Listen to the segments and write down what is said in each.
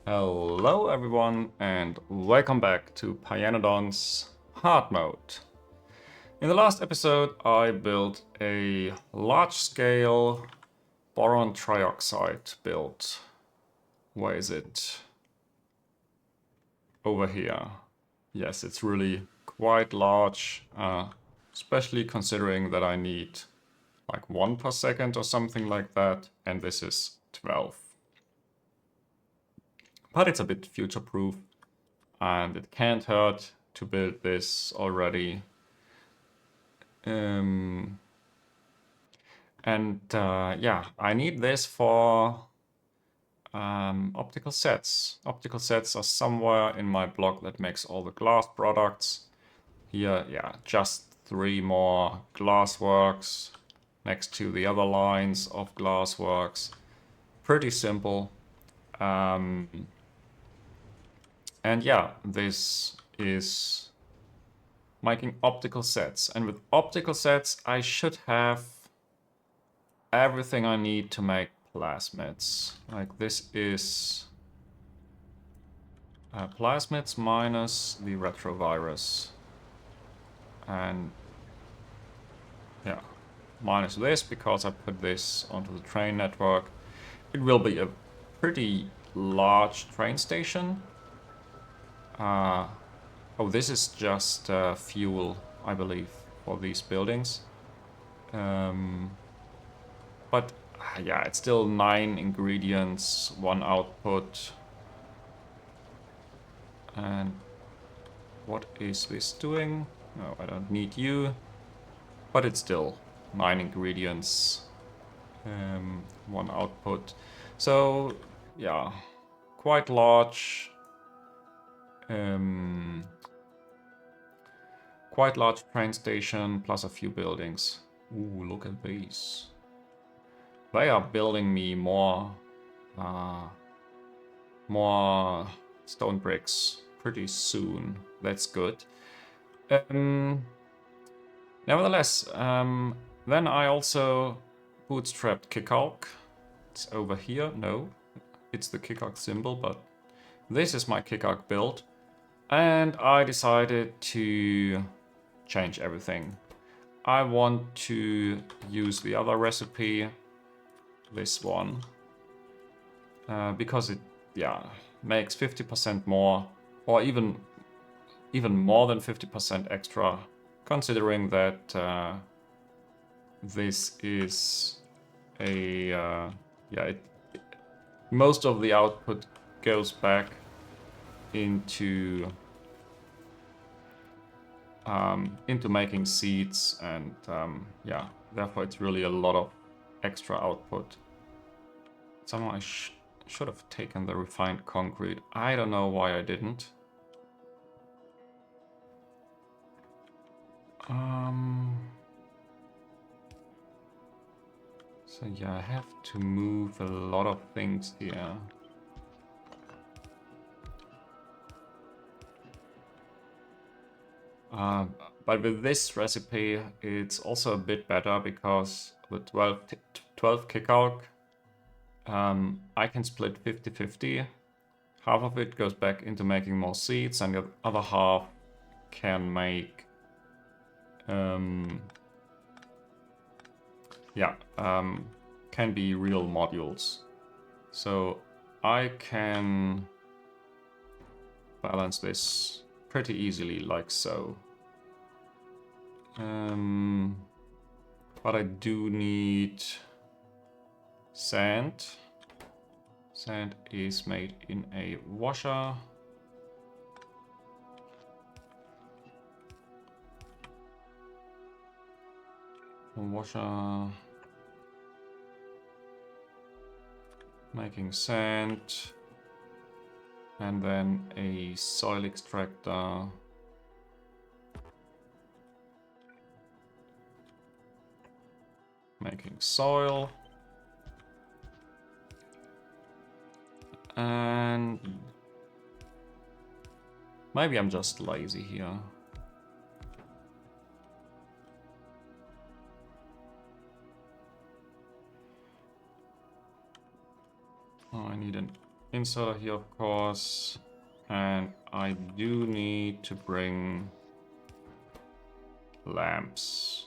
Hello everyone and welcome back to Pyanodons Hard Mode. In the last episode I built a large-scale boron trioxide build. Where is it? Over here. Yes, it's really quite large, especially considering that I need like 1 per second or something like that, and this is 12. But it's a bit future-proof, and it can't hurt to build this already. Yeah, I need this for optical sets. Optical sets are somewhere in my block that makes all the glass products. Here, yeah, just 3 more glassworks next to the other lines of glassworks. Pretty simple. And yeah, this is making optical sets. And with optical sets, I should have everything I need to make plasmids. Like this is plasmids minus the retrovirus. And yeah, minus this because I put this onto the train network. It will be a pretty large train station. Oh, this is just fuel, I believe, for these buildings. But yeah, it's still 9 ingredients, 1 output. And what is this doing? No, I don't need you. But it's still 9 ingredients, 1 output. So yeah, quite large. Quite large train station plus a few buildings. Ooh, look at these. They are building me more stone bricks pretty soon. That's good. Nevertheless, then I also bootstrapped Kickalk. It's over here. No, it's the Kickalk symbol, but this is my Kickalk build. And I decided to change everything. I want to use the other recipe, this one, because it, yeah, makes 50% more, or even more than 50% extra, considering that this is a most of the output goes back into making seeds, and yeah, therefore it's really a lot of extra output. Somehow I should have taken the refined concrete. I don't know why I didn't. So yeah, I have to move a lot of things here. But with this recipe, it's also a bit better because with 12 kickout, I can split 50-50. Half of it goes back into making more seeds, and the other half can make, can be real modules. So I can balance this pretty easily, like so. But I do need sand. Sand is made in a washer. A washer. Making sand. And then a soil extractor. Making soil. And maybe I'm just lazy here. Oh, I need an inserter here, of course. And I do need to bring lamps.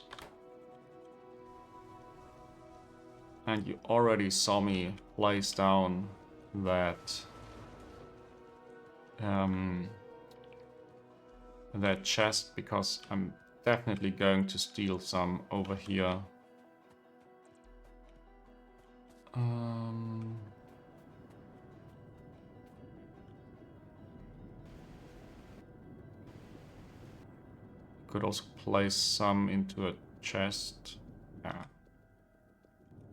And you already saw me place down that that chest, because I'm definitely going to steal some over here. Could also place some into a chest. Yeah.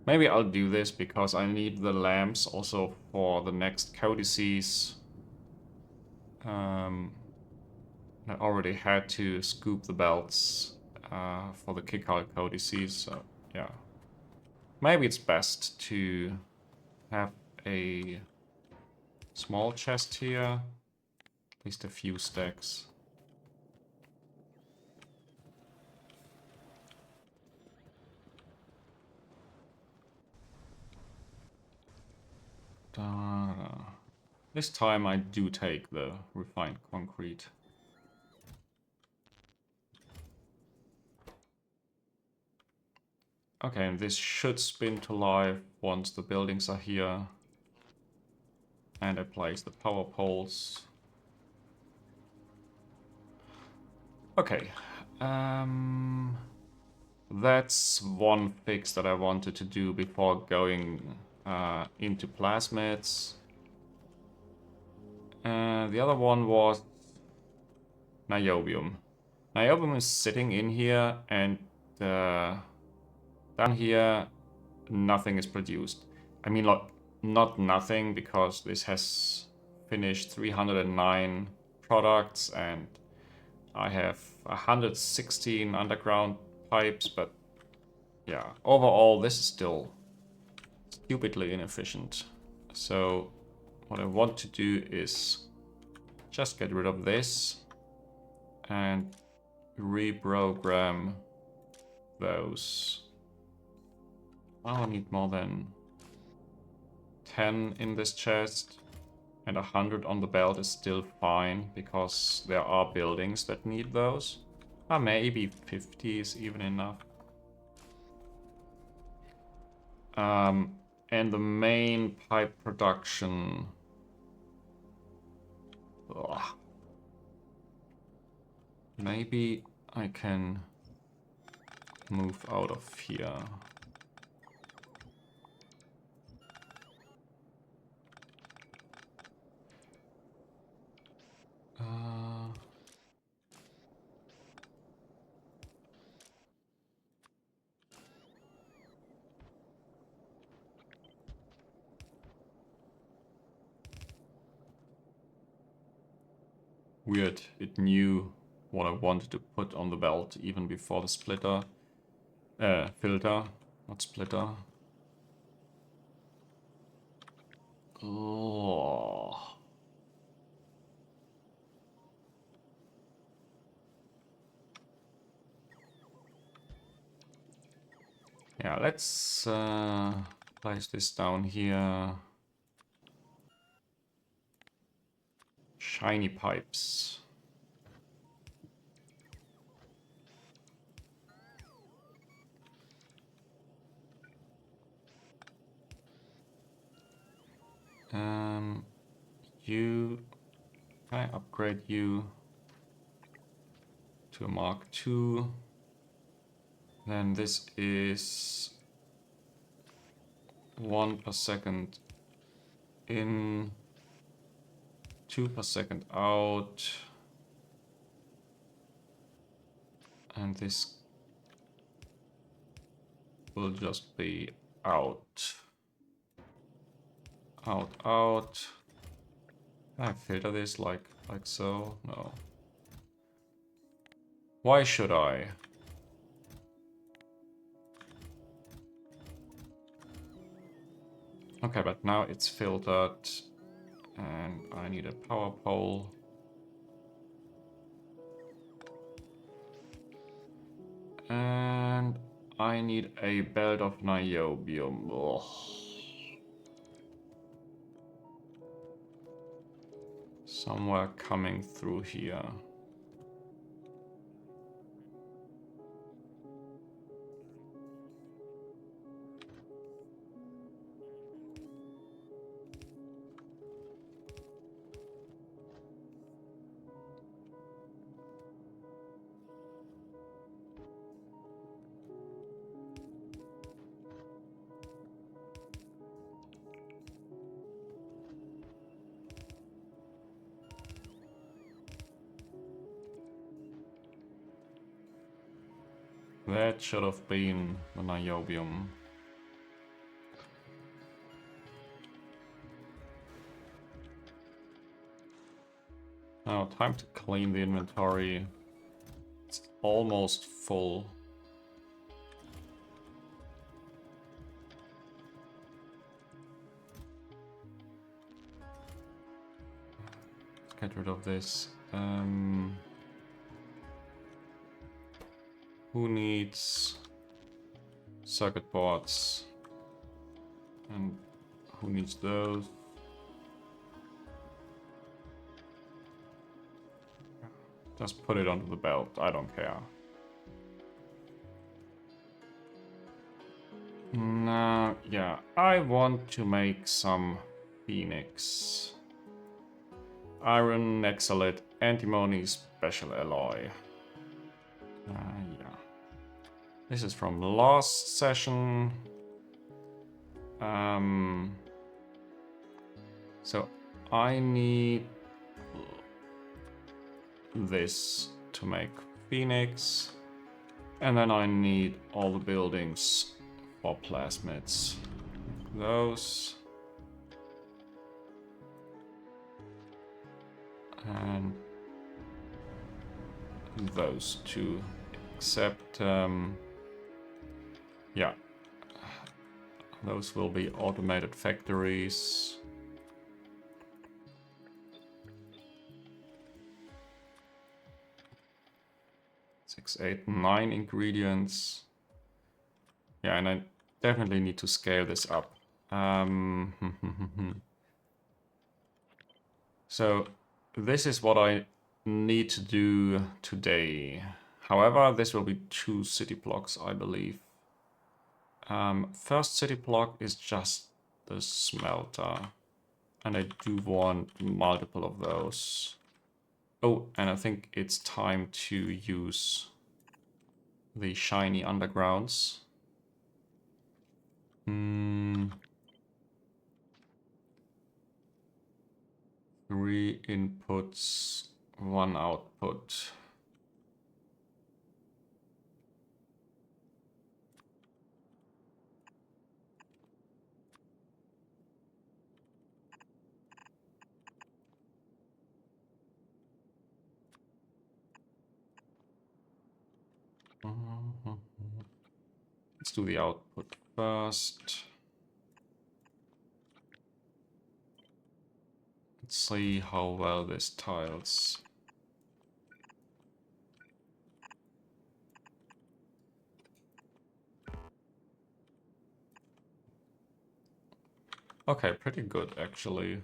Maybe I'll do this because I need the lamps also for the next codices. I already had to scoop the belts for the kick-out codices, so yeah. Maybe it's best to have a small chest here, at least a few stacks. This time I do take the refined concrete. Okay, and this should spin to life once the buildings are here. And I place the power poles. Okay. That's one fix that I wanted to do before going into Plasmids. The other one was niobium. Niobium is sitting in here, and down here nothing is produced. I mean, like, not nothing, because this has finished 309 products and I have 116 underground pipes, but yeah, overall this is still stupidly inefficient. So what I want to do is just get rid of this and reprogram those. I need more than 10 in this chest, and 100 on the belt is still fine, because there are buildings that need those. Maybe 50 is even enough. And the main pipe production... Ugh. Maybe I can move out of here. Weird, it knew what I wanted to put on the belt even before the splitter. Filter, not splitter. Oh. Yeah, let's place this down here. Shiny pipes. You... Can I upgrade you to a Mark II? Then this is 1 per second in, 2 per second out. And this will just be out. Out, out. Can I filter this like so? No. Why should I? Okay, but now it's filtered, and I need a power pole. And I need a belt of niobium. Ugh. somewhere coming through here. That should have been the niobium. Now, time to clean the inventory. It's almost full. Let's get rid of this. Who needs circuit boards? And who needs those? Just put it onto the belt, I don't care. Now, yeah, I want to make some Phoenix. Iron, Nexalite, Antimony, Special Alloy. Yeah. This is from last session. So I need this to make Phoenix. And then I need all the buildings for Plasmids. Those. And those two. Except, yeah. Those will be automated factories. 6, 8, 9 ingredients. Yeah, and I definitely need to scale this up. So this is what I need to do today. However, this will be 2 city blocks, I believe. First city block is just the smelter. And I do want multiple of those. Oh, and I think it's time to use the shiny undergrounds. 3 inputs, 1 output. Let's do the output first. Let's see how well this tiles. Okay, pretty good actually.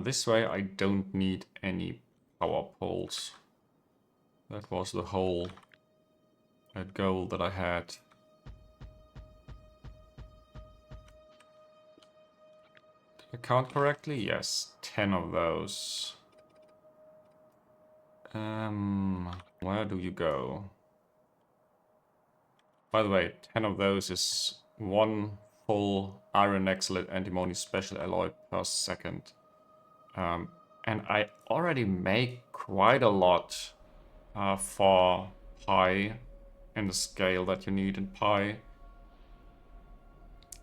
This way I don't need any power poles. That was the whole goal that I had. Did I count correctly? Yes, 10 of those. Where do you go? By the way, 10 of those is 1 full iron excellent antimony special alloy per second. And I already make quite a lot for pi and the scale that you need in pi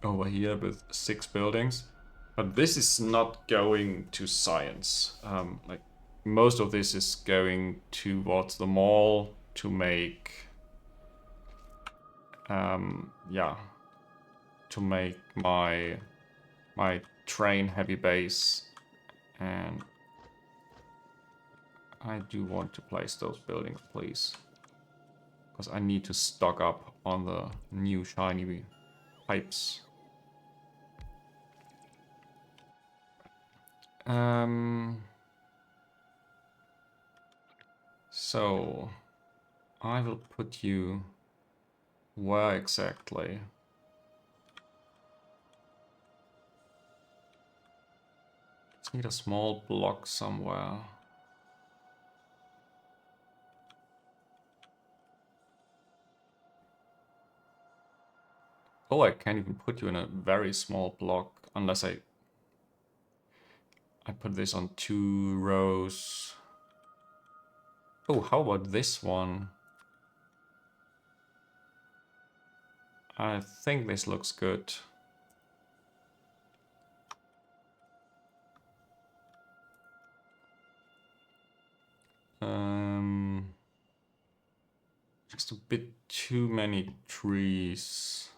over here with 6 buildings. But this is not going to science. Like most of this is going towards the mall to make yeah, to make my train heavy base, and I do want to place those buildings, please, because I need to stock up on the new shiny pipes. So I will put you where exactly? Just need a small block somewhere. Oh, I can't even put you in a very small block unless I put this on 2 rows. Oh, how about this one? I think this looks good. Just a bit too many trees.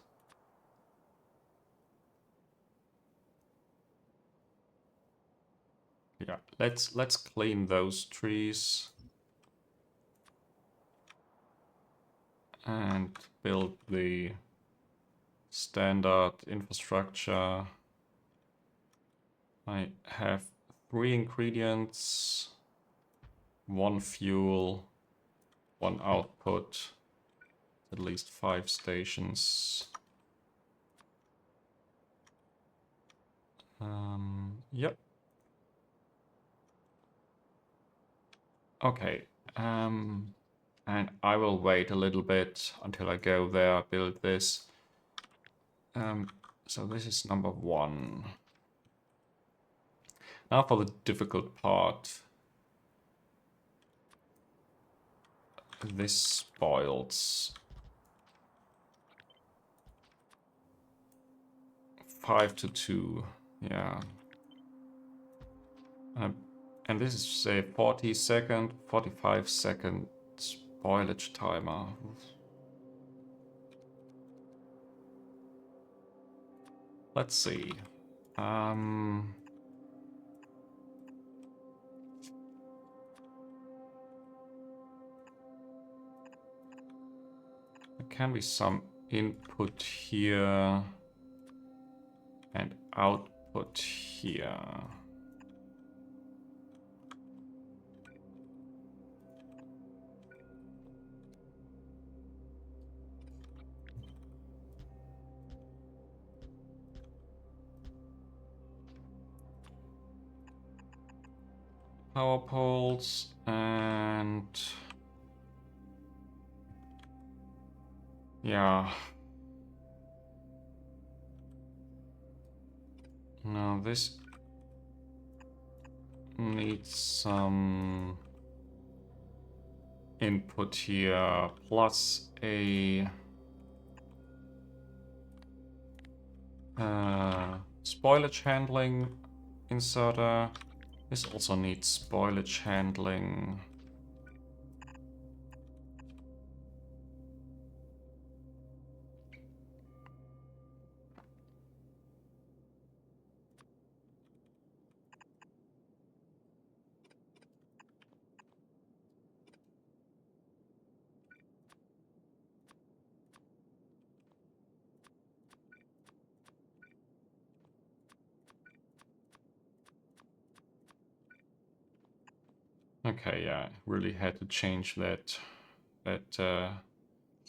Yeah, let's clean those trees and build the standard infrastructure. I have 3 ingredients, 1 fuel, 1 output, at least 5 stations. Yep. Okay. And I will wait a little bit until I go there, build this. So this is number 1. Now for the difficult part. This spoils. 5 to 2. Yeah. And this is a 40-second, 45-second spoilage timer. Let's see. There can be some input here and output here. Power poles and yeah. Now this needs some input here plus a spoilage handling inserter. This also needs spoilage handling. Okay, yeah, really had to change that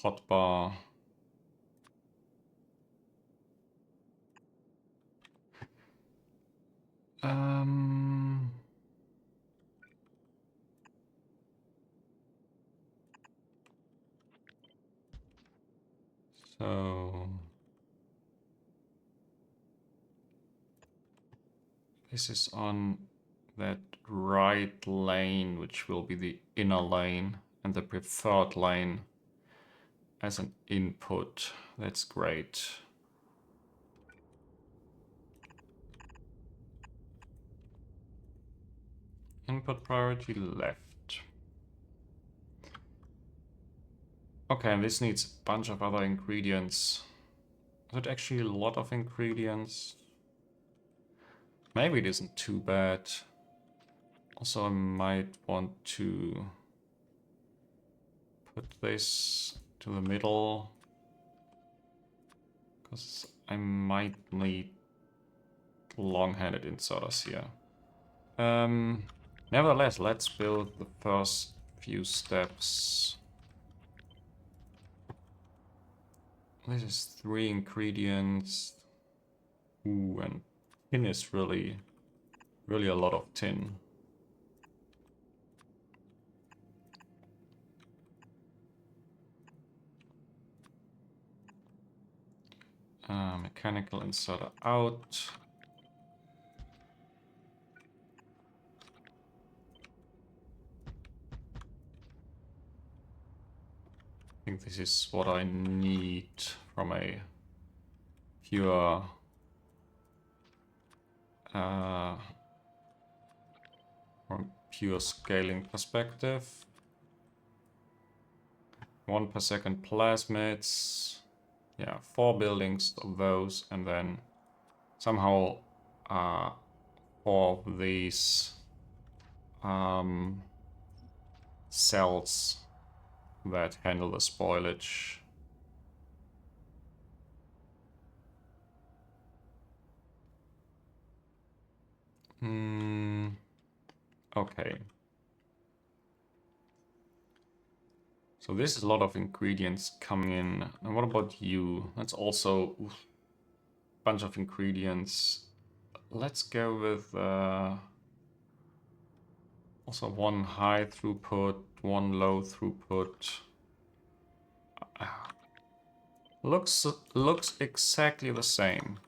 hotbar. So this is on that right lane, which will be the inner lane, and the preferred lane as an input. That's great. Input priority left. Okay, and this needs a bunch of other ingredients. Is it actually a lot of ingredients? Maybe it isn't too bad. Also, I might want to put this to the middle, because I might need long-handed inserters here. Nevertheless, let's build the first few steps. This is 3 ingredients. Ooh, and tin is really a lot of tin. Mechanical inserter out. I think this is what I need from a pure from pure scaling perspective. 1 per second plasmids. Yeah, 4 buildings of those, and then somehow 4 of these cells that handle the spoilage. Okay. So this is a lot of ingredients coming in. And what about you? That's also a bunch of ingredients. Let's go with also 1 high throughput, 1 low throughput. Looks exactly the same.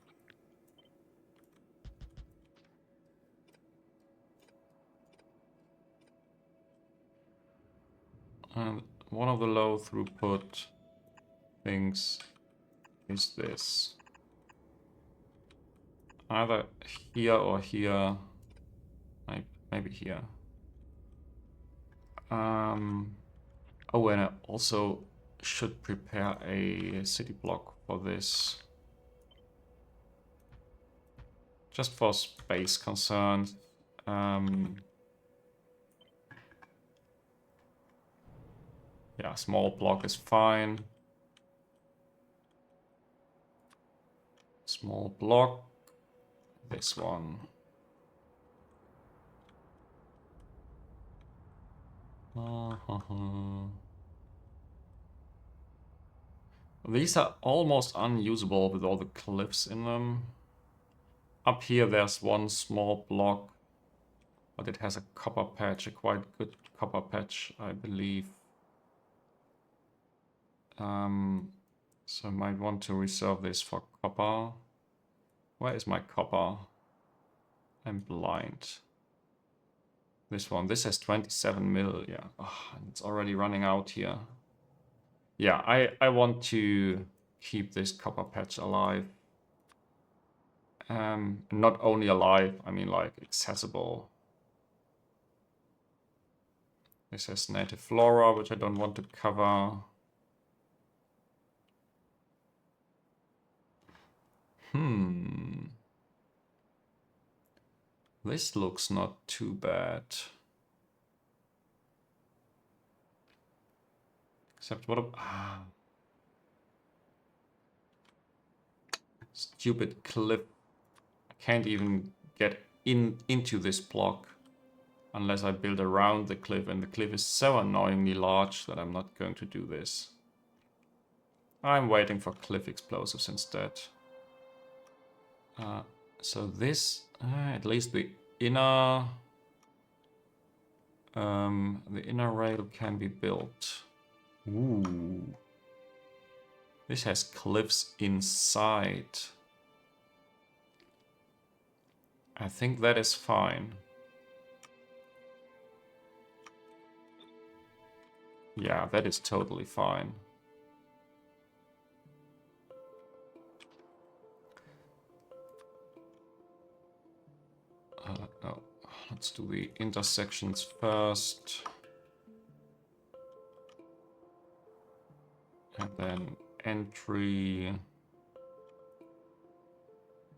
And one of the low throughput things is this. Either here or here. Maybe here. Oh, and I also should prepare a city block for this. Just for space concerns. Yeah, small block is fine. Small block. This one. These are almost unusable with all the cliffs in them. Up here there's 1 small block, but it has a copper patch, a quite good copper patch, I believe. So I might want to reserve this for copper. Where is my copper? I'm blind. This one. This has 27 mil. Yeah, it's already running out here. Yeah, I want to keep this copper patch alive. Not only alive, I mean like accessible. This has native flora, which I don't want to cover. This looks not too bad. Except what a... Stupid cliff. I can't even get into this block unless I build around the cliff, and the cliff is so annoyingly large that I'm not going to do this. I'm waiting for cliff explosives instead. So this, at least the inner rail can be built. Ooh. This has cliffs inside. I think that is fine. Yeah, that is totally fine. No, let's do the intersections first. And then entry.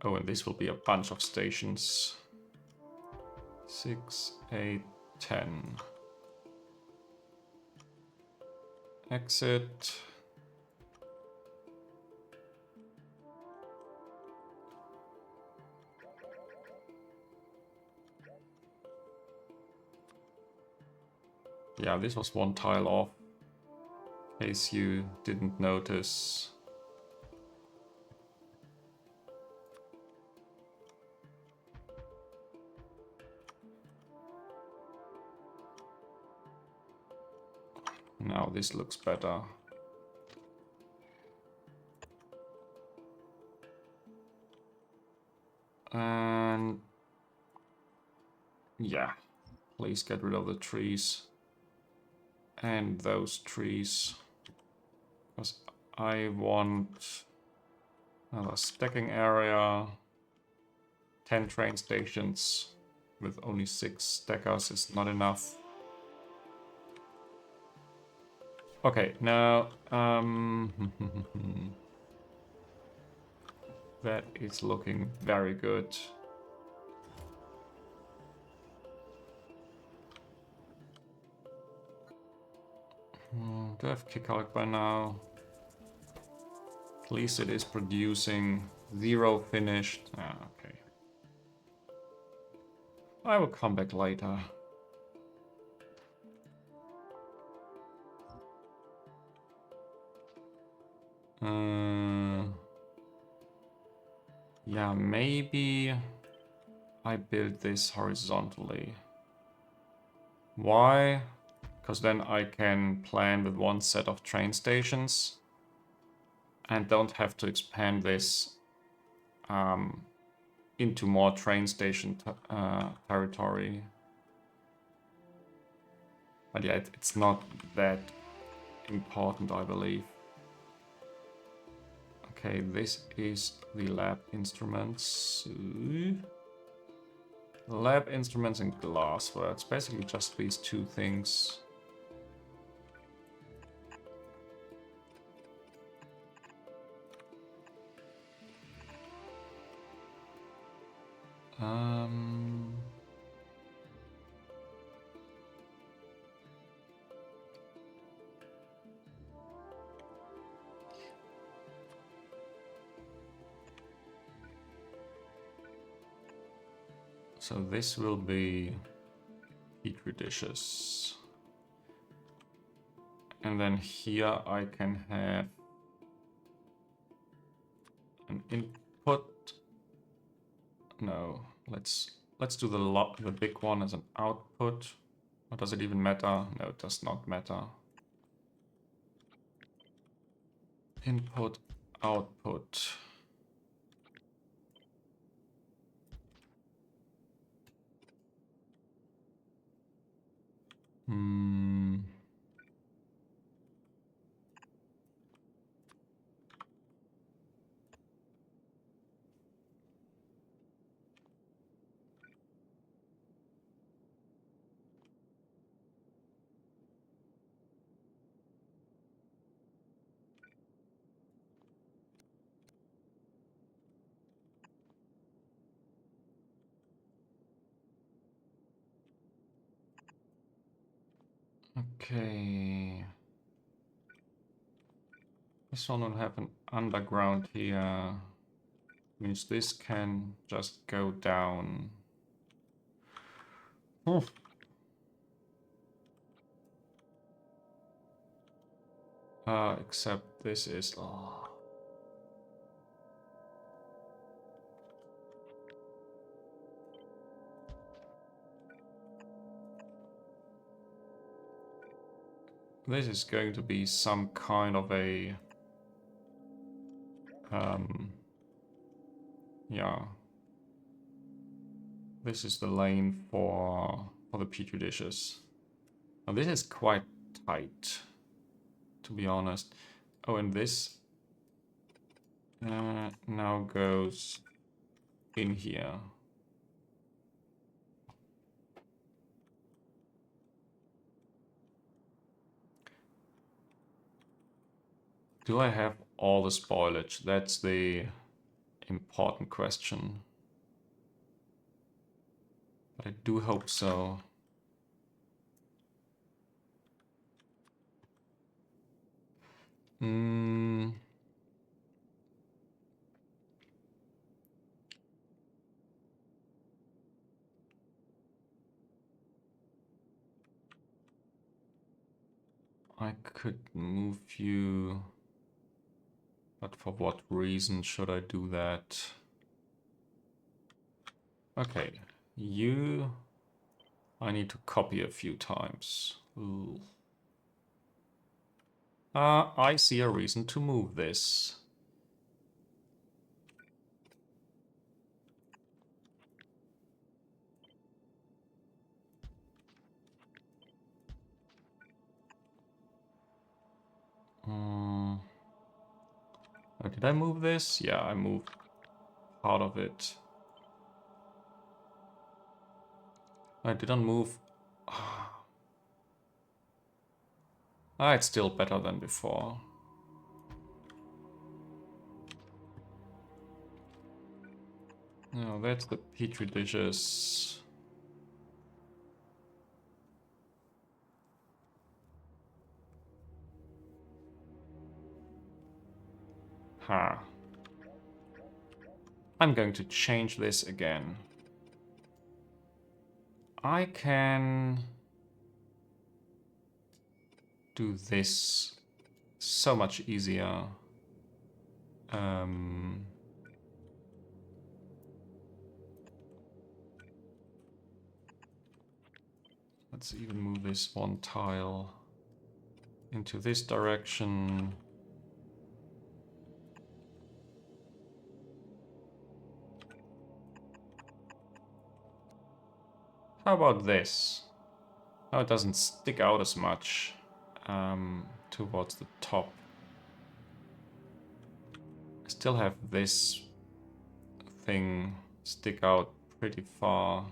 Oh, and this will be a bunch of stations. 6, 8, 10. Exit. Yeah, this was one tile off, in case you didn't notice. Now this looks better. And yeah, please get rid of the trees and those trees, because I want another stacking area. 10 train stations with only 6 stackers is not enough. Okay, now that is looking very good. Do I have kick out by now? At least it is producing 0 finished. Ah, okay. I will come back later. Yeah, maybe I build this horizontally. Why? Because then I can plan with one set of train stations and don't have to expand this into more train station territory. But yeah, it's not that important, I believe. Okay, this is the lab instruments. Lab instruments and glassware. It's basically just these two things. So this will be petri dishes. And then here I can have an input. No, let's do the big one as an output. Or does it even matter? No, it does not matter. Input, output. Okay. This one will have an underground here. Means this can just go down. Except this is... Oh. This is going to be some kind of a... yeah. This is the lane for the petri dishes. Now this is quite tight, to be honest. Oh, and this now goes in here. Do I have all the spoilage? That's the important question. But I do hope so. I could move you, but for what reason should I do that? Okay, you I need to copy a few times. Ooh. I see a reason to move this. Oh, did I move this? Yeah, I moved part of it. I didn't move. It's still better than before. No, that's the petri dishes. Ha. I'm going to change this again. I can do this so much easier. Let's even move this one tile into this direction. How about this? Now it doesn't stick out as much towards the top. I still have this thing stick out pretty far.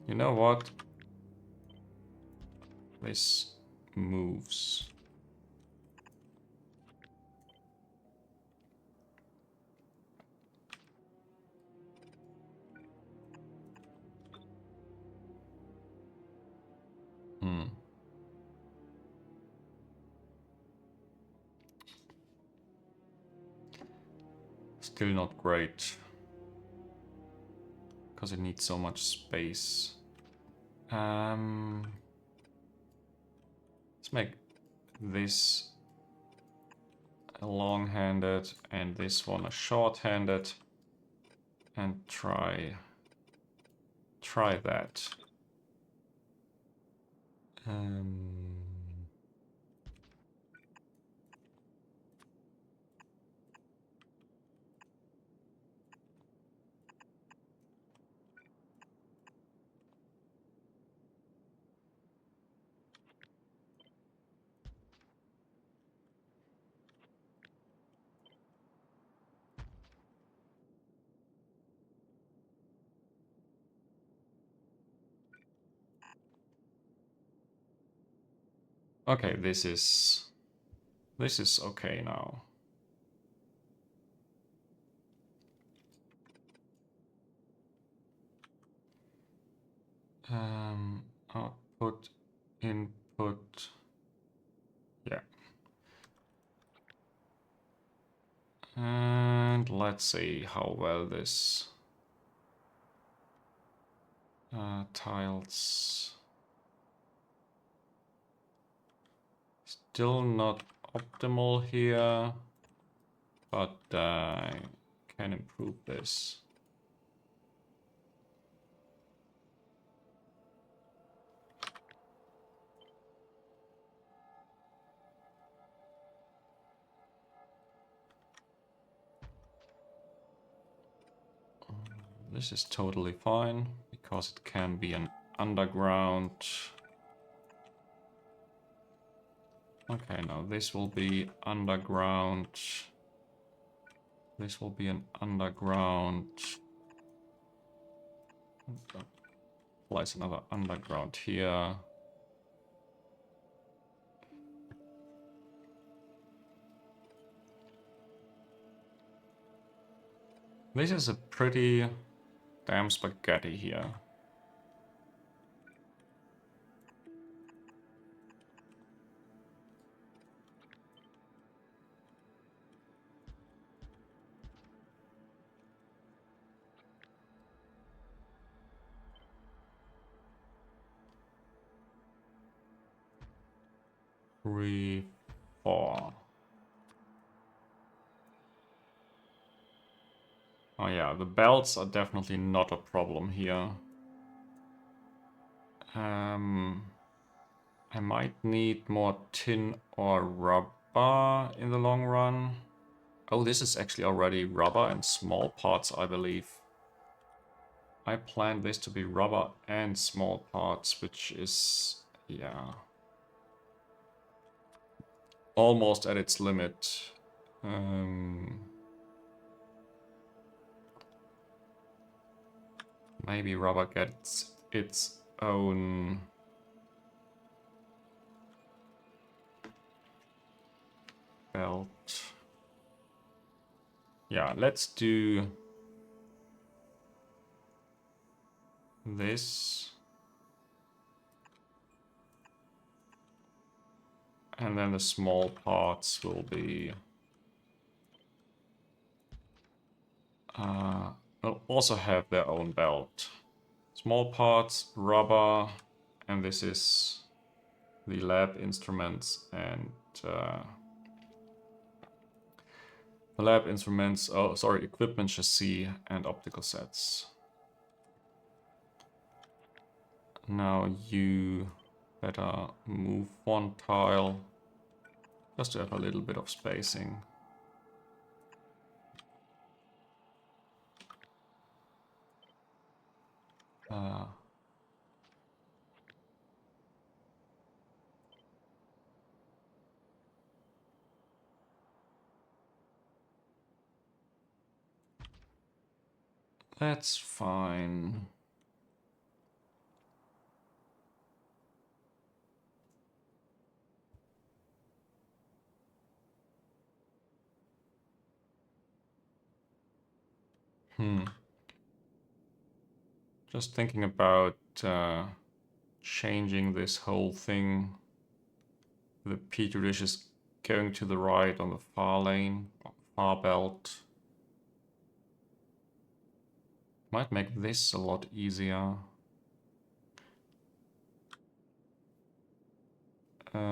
You know what? This moves. Still not great. Because it needs so much space. Let's make this a long-handed and this one a short-handed. And try that. Okay, this is okay now. Output, input, yeah. And let's see how well this tiles. Still not optimal here, but I can improve this. This is totally fine, because it can be an underground. Okay, now this will be underground. This will be an underground. Place another underground here. This is a pretty damn spaghetti here. 3, 4. Oh yeah, the belts are definitely not a problem here. I might need more tin or rubber in the long run. Oh, this is actually already rubber and small parts, I believe. I planned this to be rubber and small parts, which is, yeah, almost at its limit. Maybe rubber gets its own belt. Yeah, let's do this. And then the small parts will be... will also have their own belt. Small parts, rubber, and this is the lab instruments and... the lab instruments, oh sorry, equipment chassis and optical sets. Now you better move one tile, just to have a little bit of spacing. That's fine. Just thinking about changing this whole thing. The petri dish is going to the right on the far lane, far belt. Might make this a lot easier. But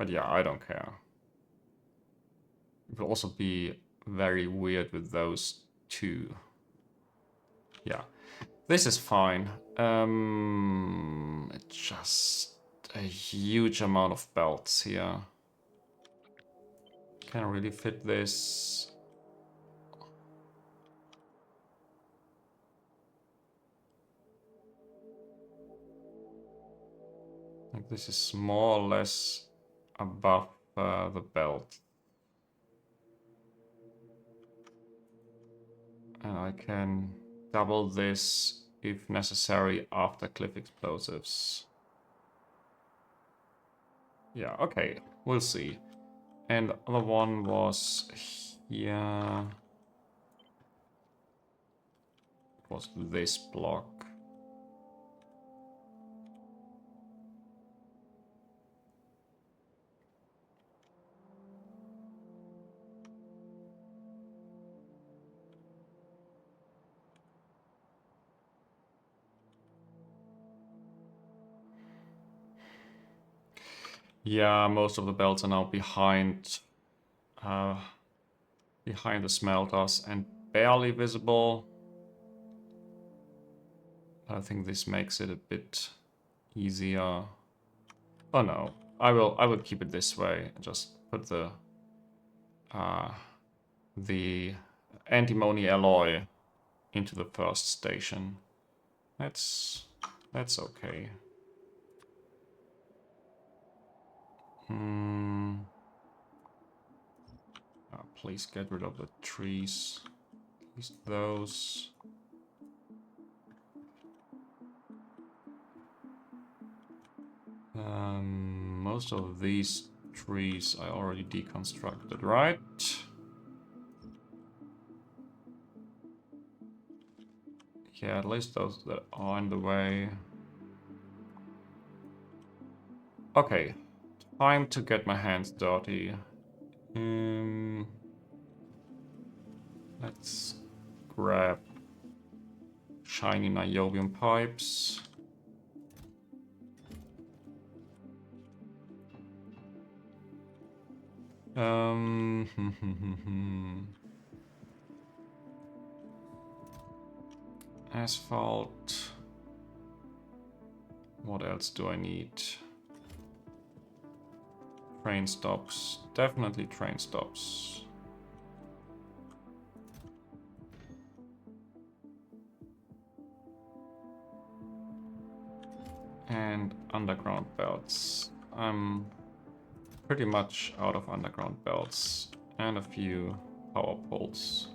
yeah, I don't care. It will also be very weird with those two. Yeah, this is fine. It's just a huge amount of belts here. Can't really fit this. Like this is more or less above the belt. And I can double this if necessary after cliff explosives. Yeah, okay, we'll see. And the other one was here. It was this block. Yeah, most of the belts are now behind the smelters and barely visible. I think this makes it a bit easier. Oh no, I will keep it this way. Just put the antimony alloy into the first station. That's okay. Please get rid of the trees. At least those. Most of these trees I already deconstructed, right? Yeah, at least those that are in the way. Okay, time to get my hands dirty. Let's grab shiny niobium pipes. Um, Asphalt. What else do I need? Train stops. Definitely train stops. And underground belts. I'm pretty much out of underground belts. And a few power poles.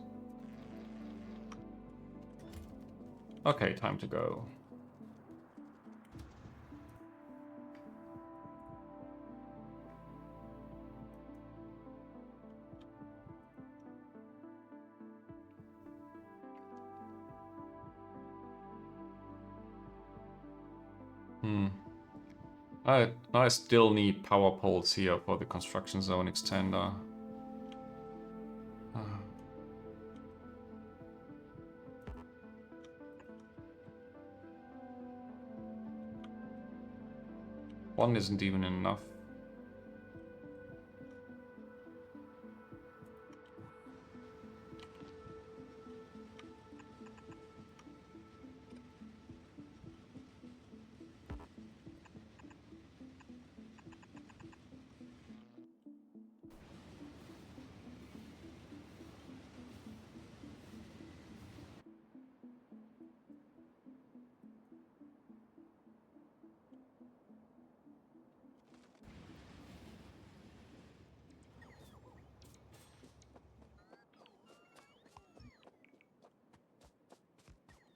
Okay, time to go. I still need power poles here for the construction zone extender. One isn't even enough.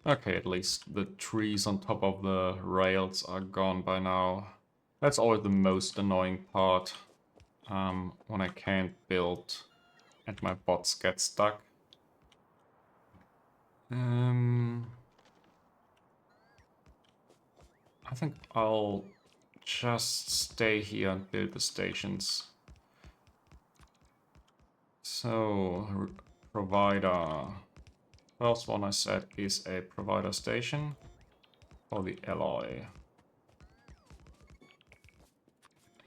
Okay, at least the trees on top of the rails are gone by now. That's always the most annoying part, when I can't build and my bots get stuck. I think I'll just stay here and build the stations. So, provider. First one I said is a provider station for the alloy.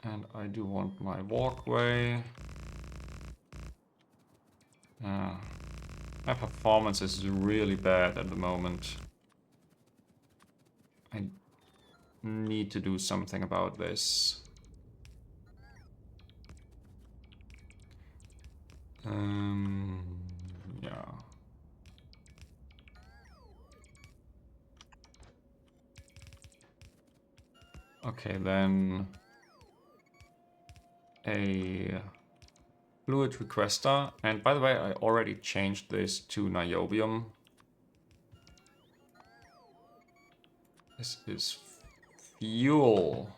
And I do want my walkway. My performance is really bad at the moment. I need to do something about this. Yeah. Okay, then a fluid requester. And by the way, I already changed this to niobium. This is fuel.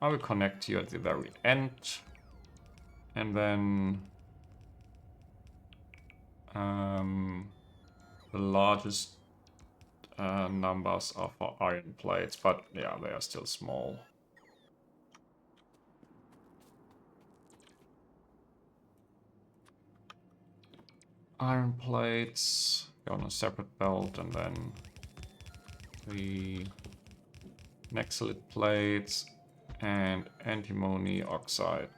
I will connect you at the very end. And then the largest numbers are for iron plates, but yeah, they are still small. Iron plates go on a separate belt, and then the nexalid plates and antimony oxide.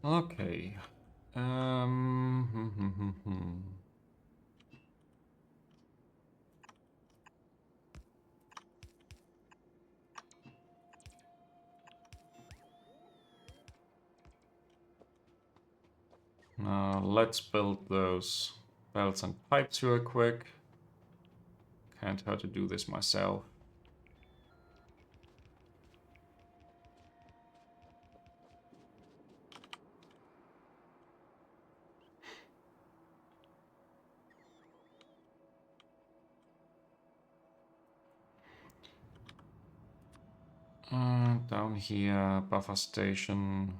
Okay. Now let's build those belts and pipes real quick. Can't hurt to do this myself. Down here, buffer station.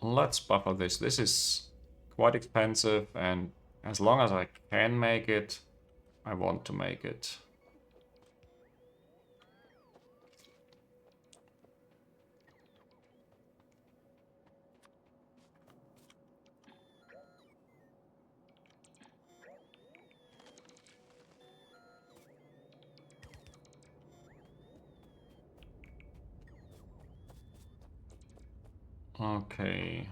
Let's buffer this. This is quite expensive, and as long as I can make it, I want to make it. Okay.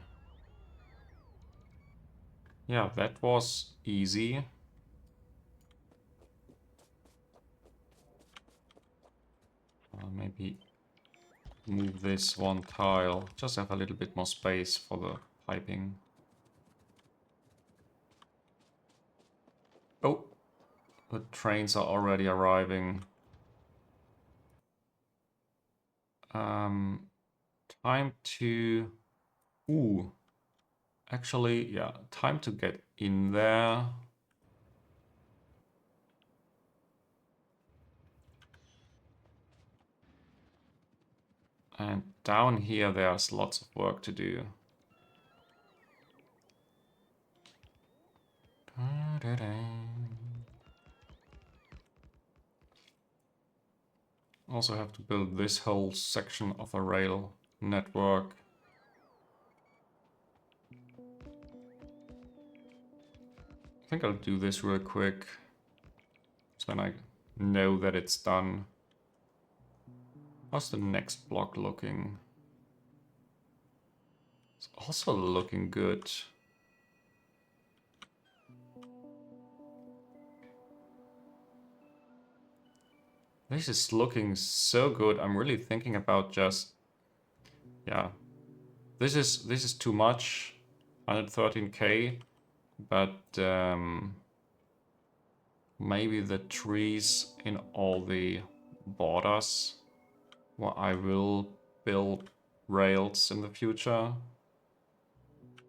Yeah, that was easy. Maybe move this one tile. Just have a little bit more space for the piping. Oh, the trains are already arriving. Time to... Ooh. Actually, yeah, time to get in there. And down here, there's lots of work to do. Also have to build this whole section of a rail network. I think I'll do this real quick, so then I know that it's done. How's the next block looking? It's also looking good. This is looking so good. I'm really thinking about just... Yeah. This is too much. 113k. But maybe the trees in all the borders where I will build rails in the future.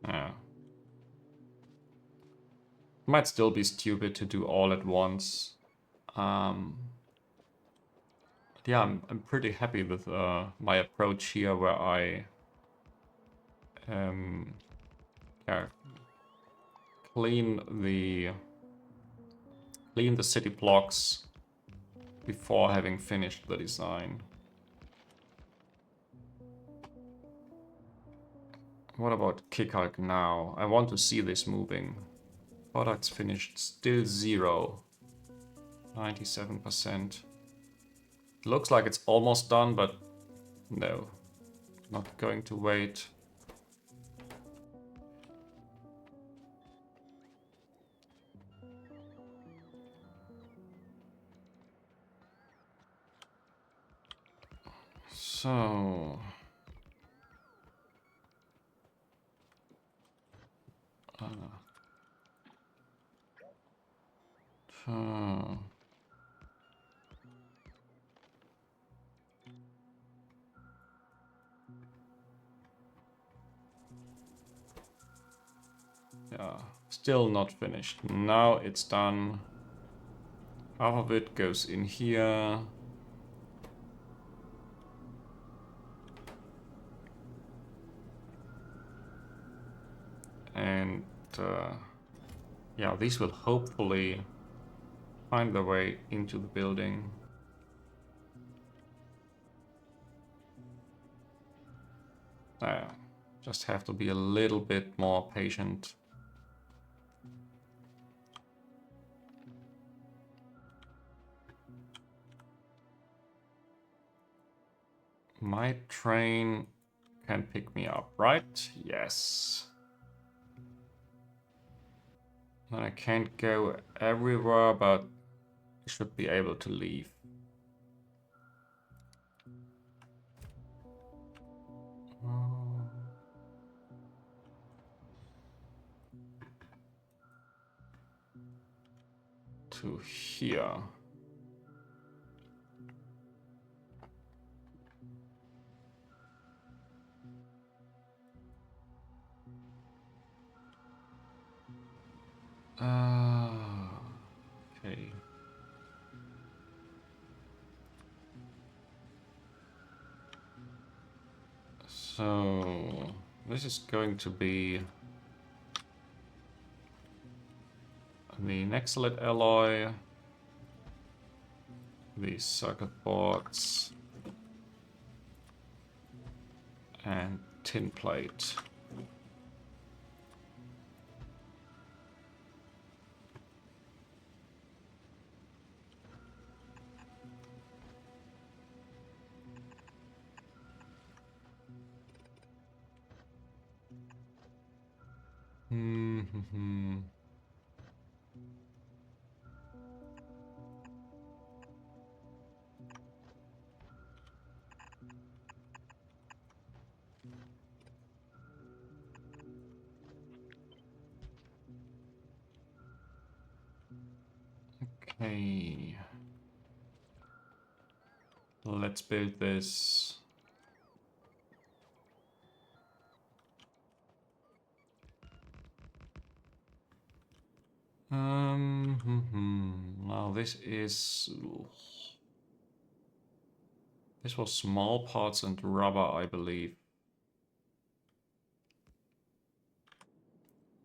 Yeah. Might still be stupid to do all at once. Yeah, I'm pretty happy with my approach here, where I yeah, clean the city blocks before having finished the design. What about Kickalk now? I want to see this moving. Products finished, still 0. 97%. Looks like it's almost done, but no. Not going to wait. So... yeah, still not finished. Now it's done. Half of it goes in here. And yeah, these will hopefully find their way into the building. Just have to be a little bit more patient. My train can pick me up, right? Yes. I can't go everywhere, but I should be able to leave. To here. Okay. So this is going to be the Nexalit alloy, the circuit boards, and tin plate. Mm-hmm. Okay. Let's build this. Now this was small parts and rubber, I believe.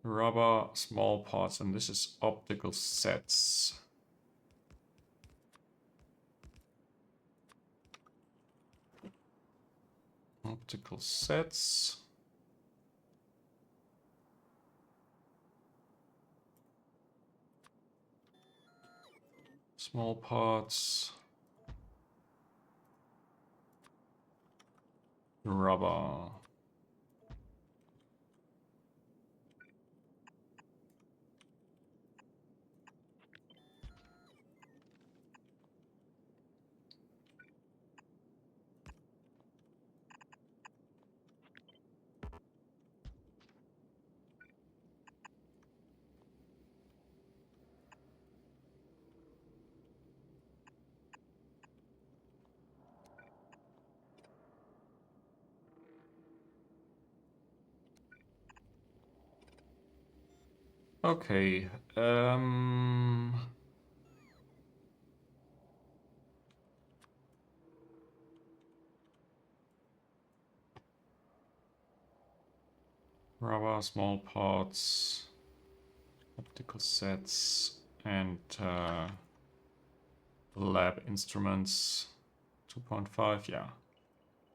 Rubber, small parts, and this is optical sets. Optical sets. Small parts. Rubber. Okay. Rubber, small parts, optical sets, and lab instruments. 2.5, yeah.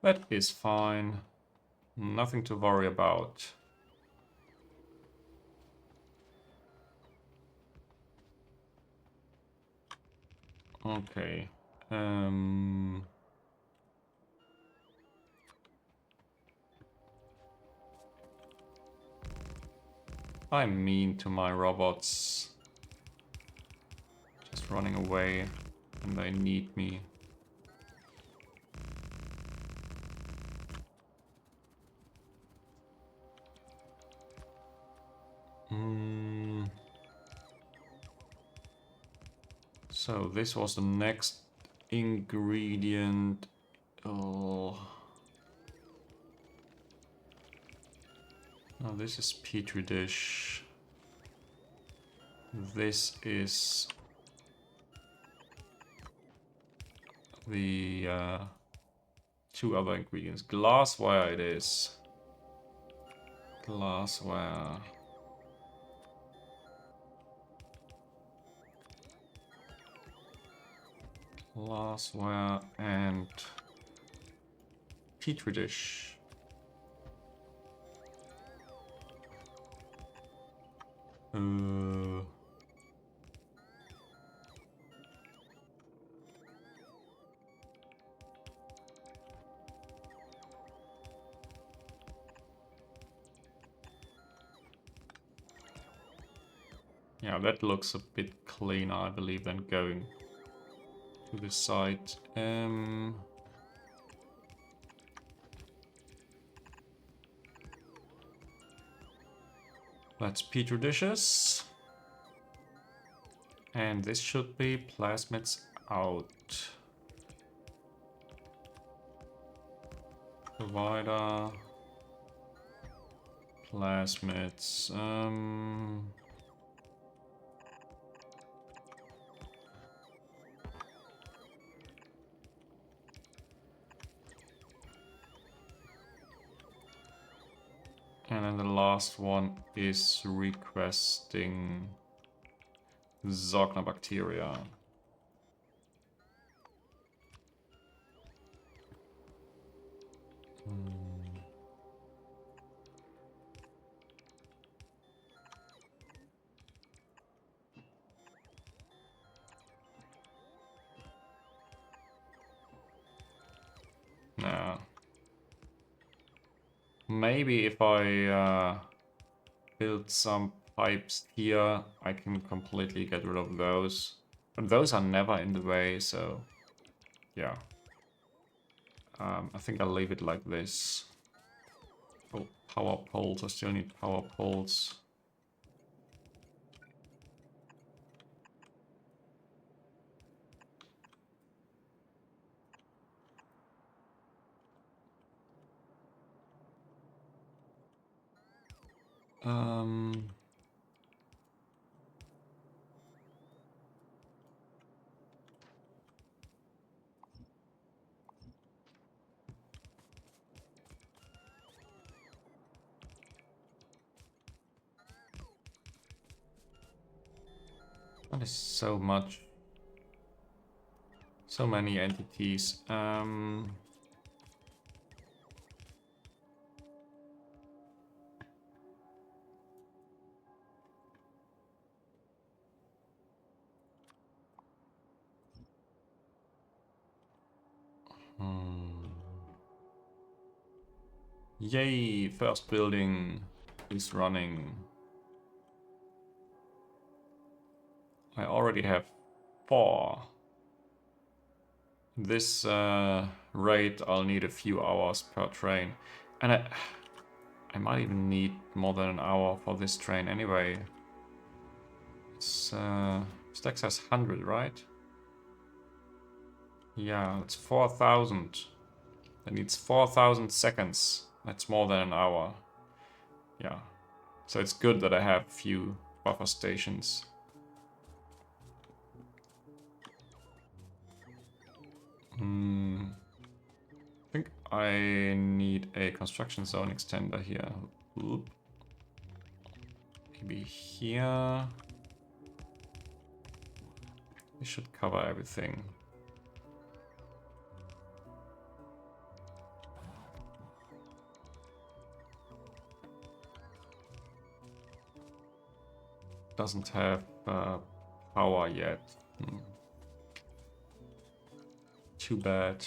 That is fine. Nothing to worry about. Okay. I'm mean to my robots. Just running away when they need me. So this was the next ingredient. Oh. Now this is petri dish. This is the two other ingredients. Glassware it is. Glassware. Glassware and petri dish. Yeah, that looks a bit cleaner, I believe, than going to the site. That's petri dishes. And this should be plasmids out. Provider. Plasmids. And then the last one is requesting Zorgnobacteria. No. Maybe if I build some pipes here, I can completely get rid of those. But those are never in the way, so yeah. I think I'll leave it like this. Oh, power poles. I still need power poles. That is so much. So many entities. Yay, first building is running. I already have 4. This rate, I'll need a few hours per train. And I might even need more than an hour for this train anyway. It's, Stacks has 100, right? Yeah, it's 4,000. That needs 4,000 seconds. That's more than an hour. Yeah. So it's good that I have a few buffer stations. I think I need a construction zone extender here. Oop. Maybe here. This should cover everything. Doesn't have power yet. Too bad.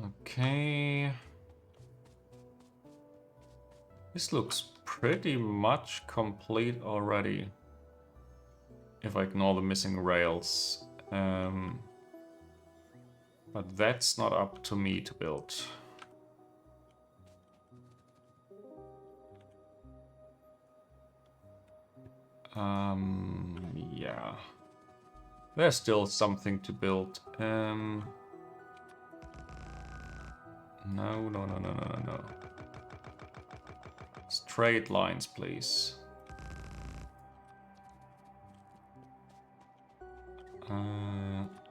Okay. This looks pretty much complete already. If I ignore the missing rails. But that's not up to me to build. Yeah. There's still something to build. No. Straight lines, please.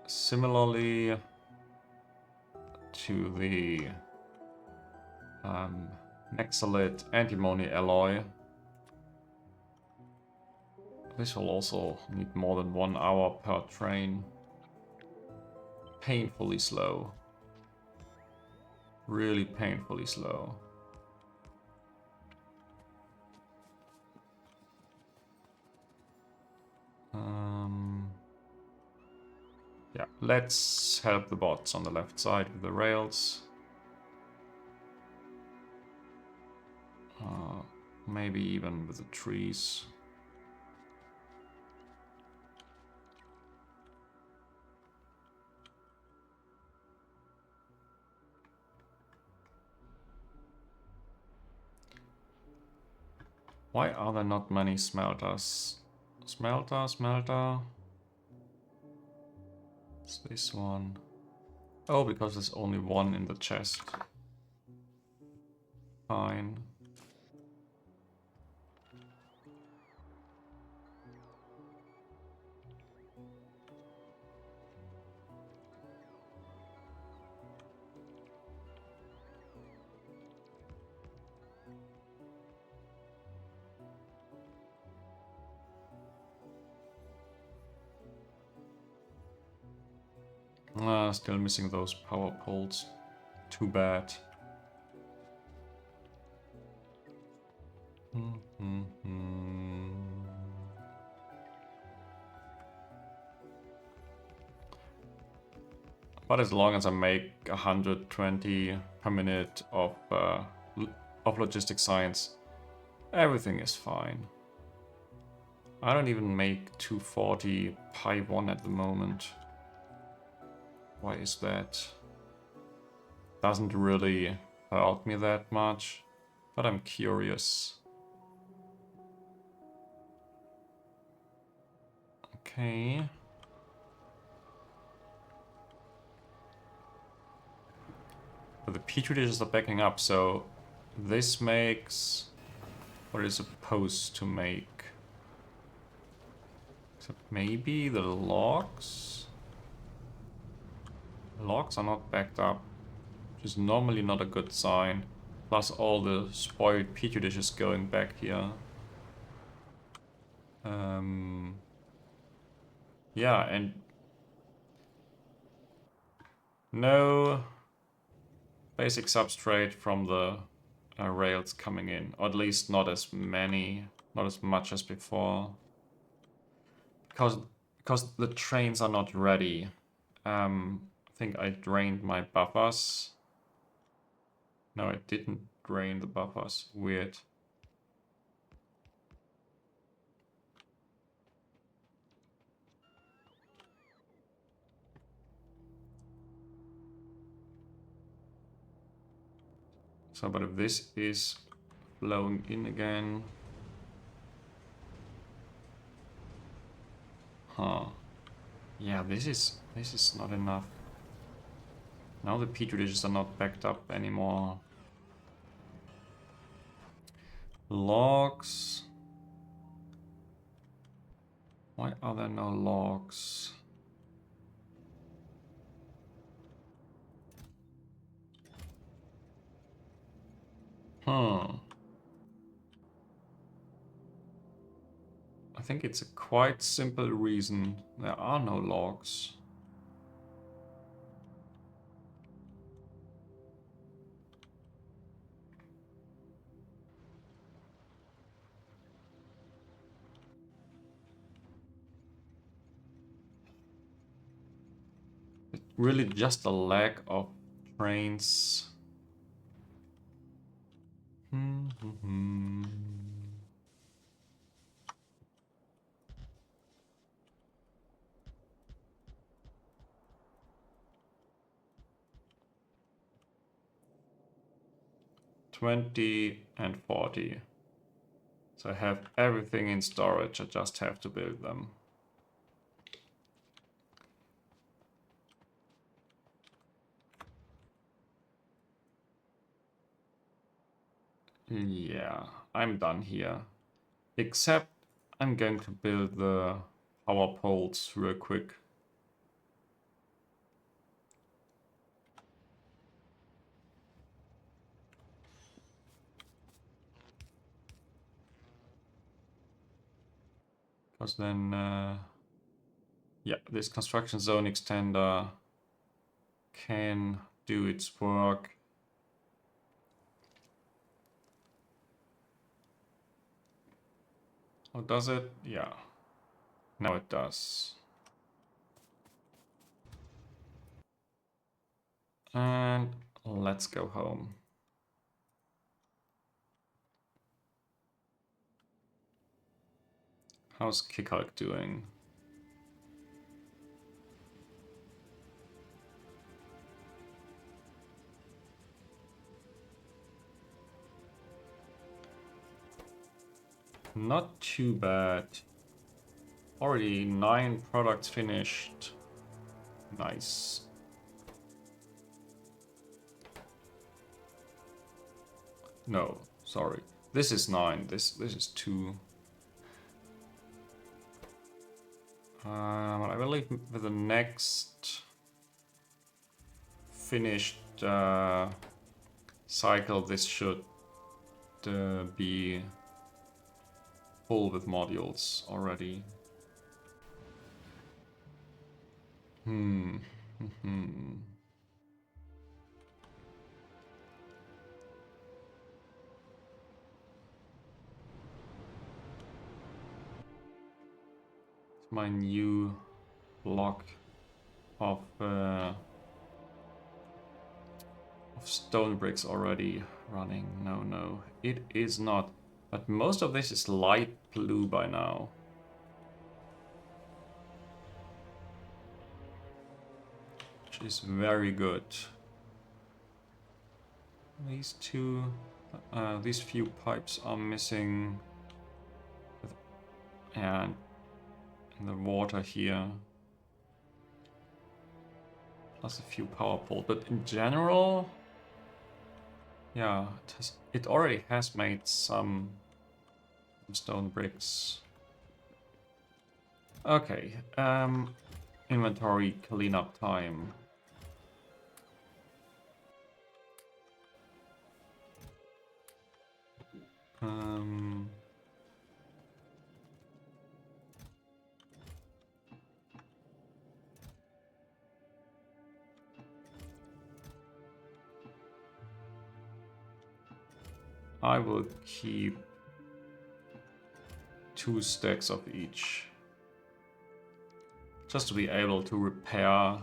Similarly to the Nexalit antimony alloy. This will also need more than 1 hour per train. Painfully slow. Really painfully slow. Yeah, let's help the bots on the left side with the rails. Maybe even with the trees. Why are there not many smelters? Smelter. It's this one. Oh, because there's only one in the chest. Fine. Still missing those power poles. Too bad. But as long as I make 120 per minute of logistic science, everything is fine. I don't even make 240 pi 1 at the moment. Why is that? Doesn't really hurt me that much, but I'm curious. Okay. But the petri dishes are backing up, so this makes what it's supposed to make. Except maybe the logs? Logs are not backed up, which is normally not a good sign. Plus all the spoiled petri dishes going back here. Yeah, and no basic substrate from the rails coming in, or at least not as many, not as much as before, because the trains are not ready. I think I drained my buffers. No, I didn't drain the buffers. Weird. So, but if this is flowing in again, huh? Yeah, this is not enough. Now the petri dishes are not backed up anymore. Logs. Why are there no logs? I think it's a quite simple reason. There are no logs. It's really just a lack of trains. 20 and 40. So I have everything in storage, I just have to build them. Yeah, I'm done here. Except I'm going to build the power poles real quick. Because then, yeah, this construction zone extender can do its work. Oh, does it? Yeah. Now it does. And let's go home. How's Kickhulk doing? Not too bad. Already 9 products finished. Nice. No, sorry. This is 9. This is 2. But I believe with the next finished cycle, this should be full with modules already. My new block of stone bricks already running. No, it is not. But most of this is light blue by now. Which is very good. These these few pipes are missing. And the water here. Plus a few power poles. But in general, yeah, it already has made some stone bricks. Okay, inventory cleanup time. I will keep 2 stacks of each. Just to be able to repair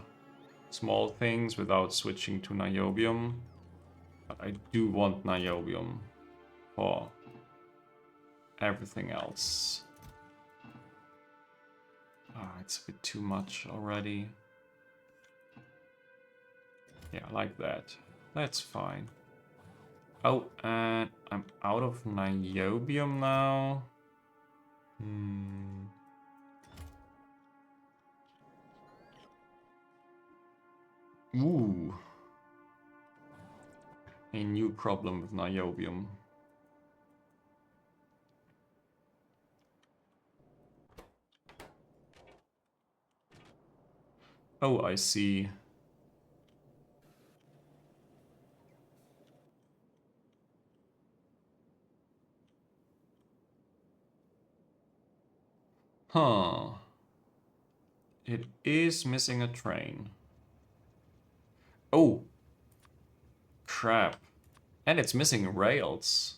small things without switching to niobium. But I do want niobium for everything else. It's a bit too much already. Yeah, like that. That's fine. Oh, and I'm out of niobium now. Ooh. A new problem with niobium. Oh, I see. Huh. It is missing a train. Oh. Crap. And it's missing rails.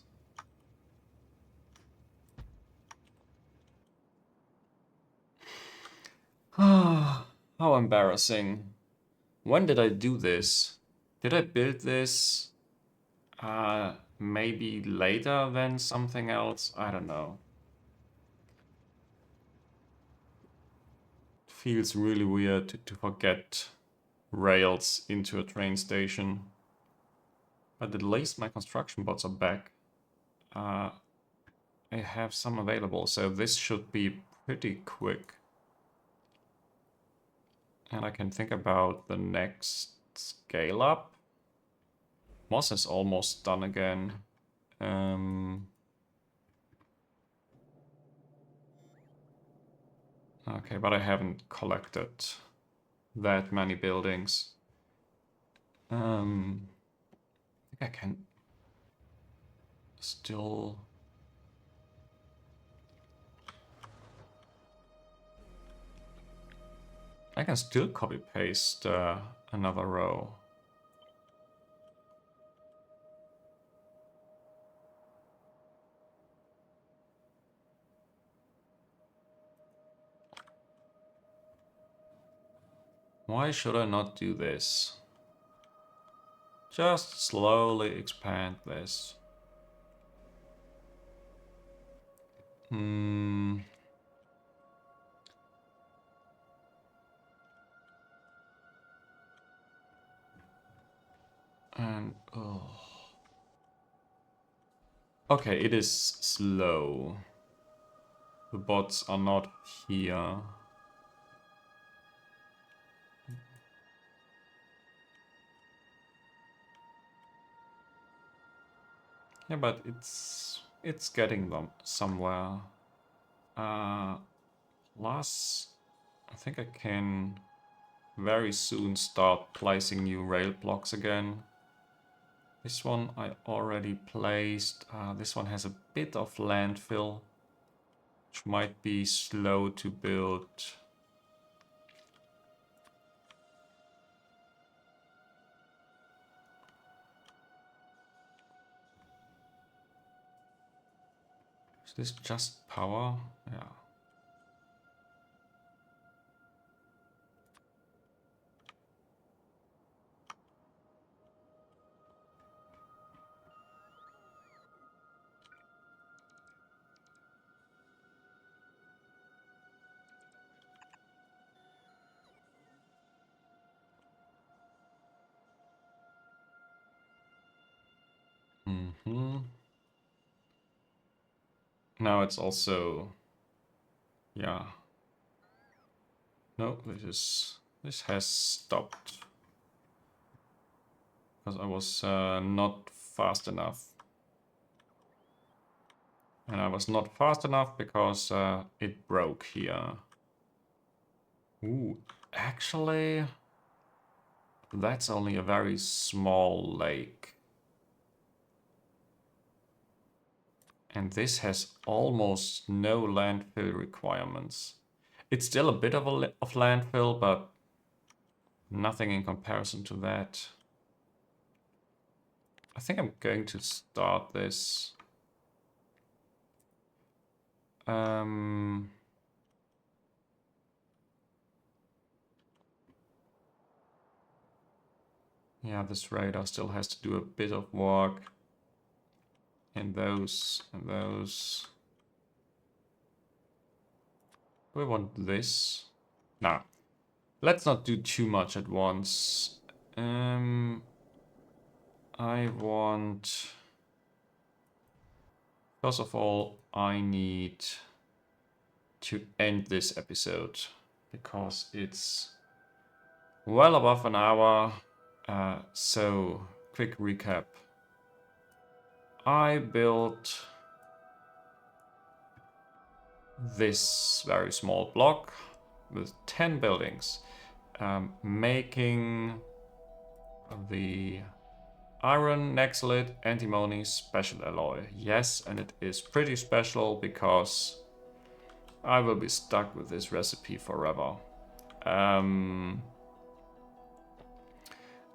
How embarrassing. When did I do this? Did I build this maybe later than something else? I don't know. Feels really weird to forget rails into a train station. But at least my construction bots are back. I have some available, so this should be pretty quick. And I can think about the next scale up. Moss is almost done again. Okay, but I haven't collected that many buildings. I think I can still... I can still copy paste another row. Why should I not do this? Just slowly expand this. And oh. Okay, it is slow. The bots are not here. Yeah, but it's getting them somewhere. Plus, I think I can very soon start placing new rail blocks again. This one I already placed. This one has a bit of landfill, which might be slow to build. Is this just power? Yeah. Mm-hmm. Now it's also, yeah. No, this has stopped because I was not fast enough. And I was not fast enough because it broke here. Ooh, actually, that's only a very small lake. And this has almost no landfill requirements. It's still a bit of landfill, but nothing in comparison to that. I think I'm going to start this. Yeah, this radar still has to do a bit of work. And those, and those. Do I want this? Nah. Let's not do too much at once. I want... First of all, I need to end this episode because it's well above an hour. So, quick recap. I built this very small block with 10 buildings, making the iron Nexolite antimony special alloy. Yes, and it is pretty special because I will be stuck with this recipe forever. And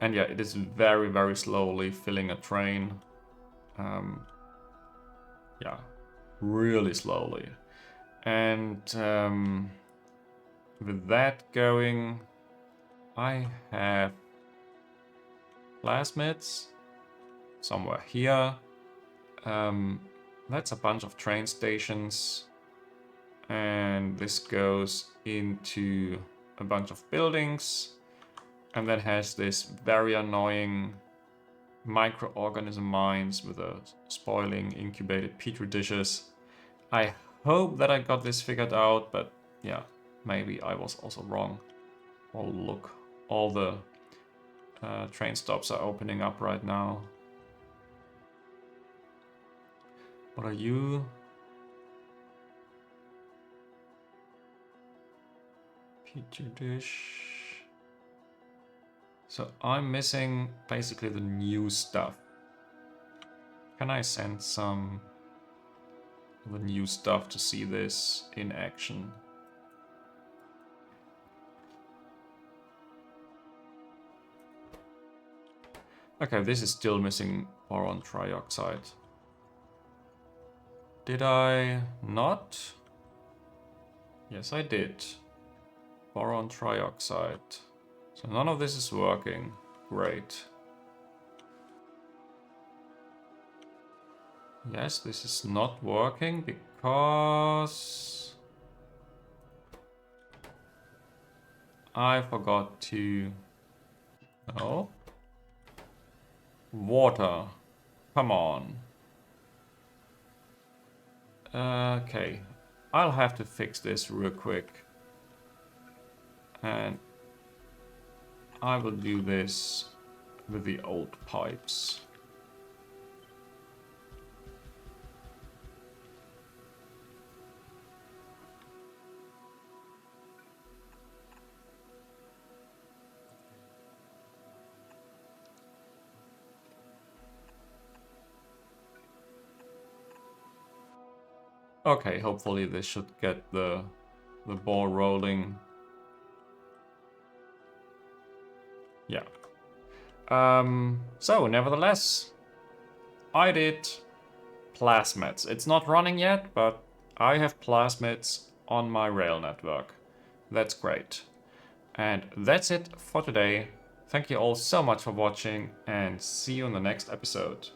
yeah, it is very, very slowly filling a train. Yeah, really slowly. And with that going, I have plasmids somewhere here. That's a bunch of train stations. And this goes into a bunch of buildings. And then has this very annoying microorganism mines with a spoiling incubated petri dishes. I hope that I got this figured out, but yeah, maybe I was also wrong. Oh look, all the train stops are opening up right now. What are you? Petri dish. So I'm missing basically the new stuff. Can I send some of the new stuff to see this in action? Okay, this is still missing boron trioxide. Did I not? Yes, I did. Boron trioxide. So none of this is working. Great. Yes, this is not working because I forgot to... No. Water. Come on. Okay. I'll have to fix this real quick. And I will do this with the old pipes. Okay, hopefully this should get the ball rolling. Yeah. So nevertheless, I did Plasmids. It's not running yet, but I have Plasmids on my rail network. That's great. And that's it for today. Thank you all so much for watching and see you in the next episode.